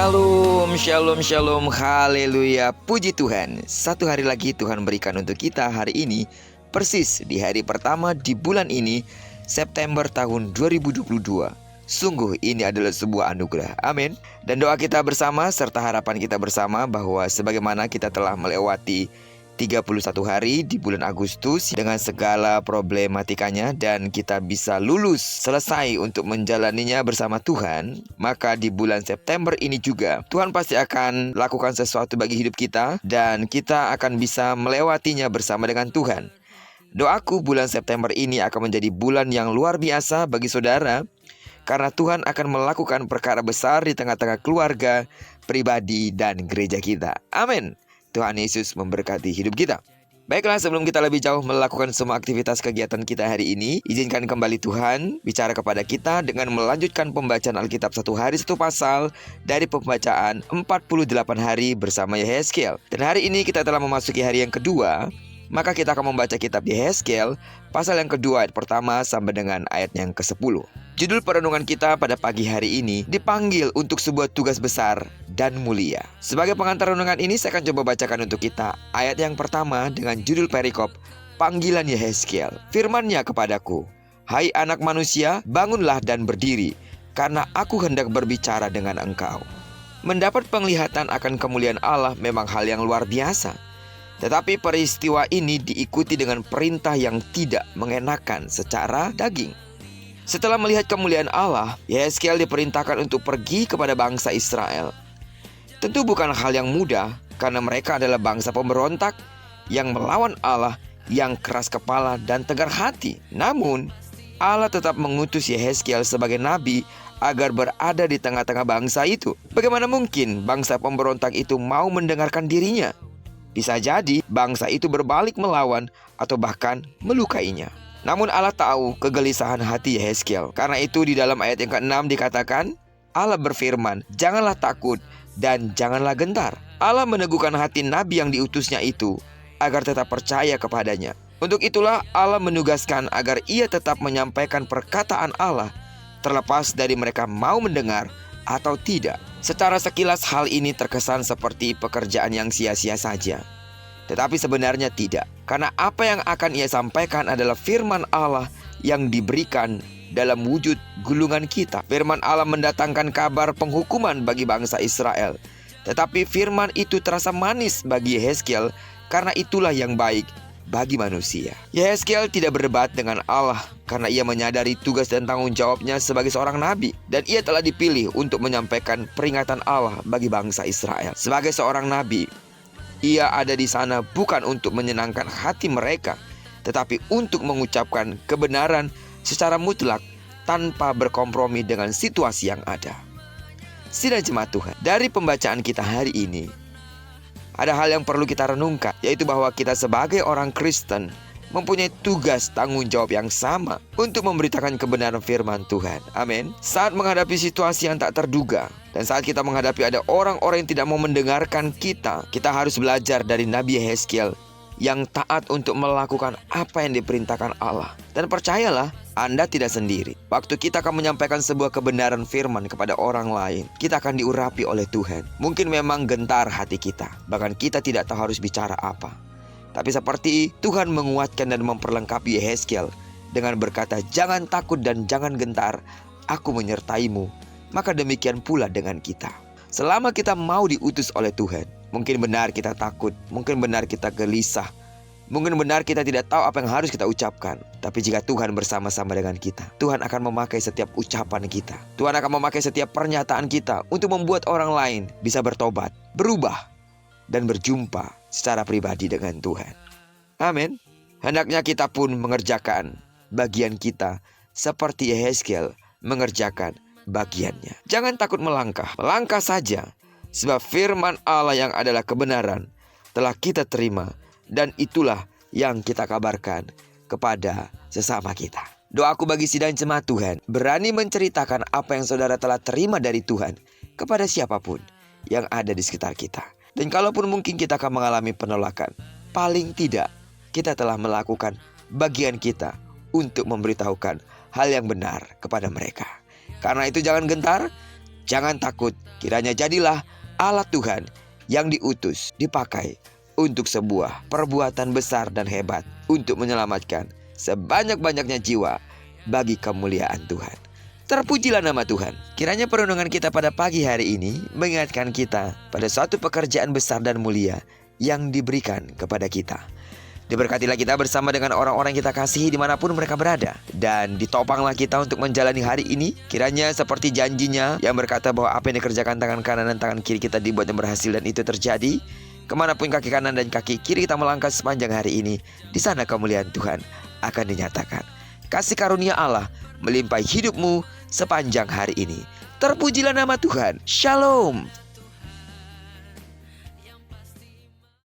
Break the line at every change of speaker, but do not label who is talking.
Shalom, shalom, shalom, haleluya, puji Tuhan. Satu hari lagi Tuhan berikan untuk kita hari ini, persis di hari pertama di bulan ini, September tahun 2022. Sungguh ini adalah sebuah anugerah, amin. Dan doa kita bersama serta harapan kita bersama bahwa sebagaimana kita telah melewati 31 hari di bulan Agustus dengan segala problematikanya dan kita bisa lulus selesai untuk menjalaninya bersama Tuhan, maka di bulan September ini juga Tuhan pasti akan lakukan sesuatu bagi hidup kita dan kita akan bisa melewatinya bersama dengan Tuhan. Doaku bulan September ini akan menjadi bulan yang luar biasa bagi saudara, karena Tuhan akan melakukan perkara besar di tengah-tengah keluarga, pribadi, dan gereja kita. Amin. Tuhan Yesus memberkati hidup kita. Baiklah, sebelum kita lebih jauh melakukan semua aktivitas kegiatan kita hari ini, izinkan kembali Tuhan bicara kepada kita dengan melanjutkan pembacaan Alkitab satu hari satu pasal dari pembacaan 48 hari bersama Yehezkiel. Dan hari ini kita telah memasuki hari yang kedua, maka kita akan membaca kitab Yehezkiel pasal yang kedua ayat pertama sampai dengan ayat yang ke-10. Judul perenungan kita pada pagi hari ini, dipanggil untuk sebuah tugas besar dan mulia. Sebagai pengantar renungan ini, saya akan coba bacakan untuk kita ayat yang pertama dengan judul perikop, Panggilan Yehezkiel. Firman-Nya kepadaku, hai anak manusia, bangunlah dan berdiri, karena aku hendak berbicara dengan engkau. Mendapat penglihatan akan kemuliaan Allah memang hal yang luar biasa. Tetapi peristiwa ini diikuti dengan perintah yang tidak mengenakan secara daging. Setelah melihat kemuliaan Allah, Yehezkiel diperintahkan untuk pergi kepada bangsa Israel. Tentu bukan hal yang mudah, karena mereka adalah bangsa pemberontak yang melawan Allah, yang keras kepala dan tegar hati. Namun, Allah tetap mengutus Yehezkiel sebagai nabi agar berada di tengah-tengah bangsa itu. Bagaimana mungkin bangsa pemberontak itu mau mendengarkan dirinya? Bisa jadi bangsa itu berbalik melawan atau bahkan melukainya. Namun Allah tahu kegelisahan hati Yehezkiel. Karena itu di dalam ayat yang ke-6 dikatakan, Allah berfirman, janganlah takut dan janganlah gentar. Allah meneguhkan hati nabi yang diutusnya itu agar tetap percaya kepadanya. Untuk itulah Allah menugaskan agar ia tetap menyampaikan perkataan Allah, terlepas dari mereka mau mendengar atau tidak. Secara sekilas hal ini terkesan seperti pekerjaan yang sia-sia saja. Tetapi sebenarnya tidak, karena apa yang akan ia sampaikan adalah firman Allah yang diberikan dalam wujud gulungan kitab. Firman Allah mendatangkan kabar penghukuman bagi bangsa Israel. Tetapi firman itu terasa manis bagi Yehezkiel, karena itulah yang baik bagi manusia. Yehezkiel tidak berdebat dengan Allah karena ia menyadari tugas dan tanggung jawabnya sebagai seorang nabi, dan ia telah dipilih untuk menyampaikan peringatan Allah bagi bangsa Israel. Sebagai seorang nabi, ia ada di sana bukan untuk menyenangkan hati mereka, tetapi untuk mengucapkan kebenaran secara mutlak tanpa berkompromi dengan situasi yang ada. Sidang jemaat Tuhan, dari pembacaan kita hari ini, ada hal yang perlu kita renungkan, yaitu bahwa kita sebagai orang Kristen mempunyai tugas tanggung jawab yang sama untuk memberitakan kebenaran firman Tuhan. Amin. Saat menghadapi situasi yang tak terduga, dan saat kita menghadapi ada orang-orang yang tidak mau mendengarkan kita harus belajar dari Nabi Yehezkiel yang taat untuk melakukan apa yang diperintahkan Allah. Dan percayalah, Anda tidak sendiri. Waktu kita akan menyampaikan sebuah kebenaran firman kepada orang lain, kita akan diurapi oleh Tuhan. Mungkin memang gentar hati kita, bahkan kita tidak tahu harus bicara apa. Tapi seperti Tuhan menguatkan dan memperlengkapi Yehezkiel dengan berkata, jangan takut dan jangan gentar, aku menyertaimu. Maka demikian pula dengan kita. Selama kita mau diutus oleh Tuhan, mungkin benar kita takut, mungkin benar kita gelisah, mungkin benar kita tidak tahu apa yang harus kita ucapkan. Tapi jika Tuhan bersama-sama dengan kita, Tuhan akan memakai setiap ucapan kita. Tuhan akan memakai setiap pernyataan kita untuk membuat orang lain bisa bertobat, berubah, dan berjumpa secara pribadi dengan Tuhan. Amin. Hendaknya kita pun mengerjakan bagian kita seperti Yehezkiel mengerjakan bagiannya. Jangan takut melangkah, melangkah saja, sebab firman Allah yang adalah kebenaran telah kita terima, dan itulah yang kita kabarkan kepada sesama kita. Doaku bagi sidang jemaat Tuhan, berani menceritakan apa yang saudara telah terima dari Tuhan kepada siapapun yang ada di sekitar kita. Dan kalaupun mungkin kita akan mengalami penolakan, paling tidak kita telah melakukan bagian kita untuk memberitahukan hal yang benar kepada mereka. Karena itu jangan gentar, Jangan takut, kiranya jadilah alat Tuhan yang diutus, dipakai untuk sebuah perbuatan besar dan hebat untuk menyelamatkan sebanyak-banyaknya jiwa bagi kemuliaan Tuhan. Terpujilah nama Tuhan. Kiranya perenungan kita pada pagi hari ini mengingatkan kita pada suatu pekerjaan besar dan mulia yang diberikan kepada kita. Diberkatilah kita bersama dengan orang-orang yang kita kasihi dimanapun mereka berada. Dan ditopanglah kita untuk menjalani hari ini. Kiranya seperti janjinya yang berkata bahwa apa yang dikerjakan tangan kanan dan tangan kiri kita dibuat yang berhasil, dan itu terjadi. Kemanapun kaki kanan dan kaki kiri kita melangkah sepanjang hari ini, di sana kemuliaan Tuhan akan dinyatakan. Kasih karunia Allah melimpahi hidupmu sepanjang hari ini. Terpujilah nama Tuhan. Shalom.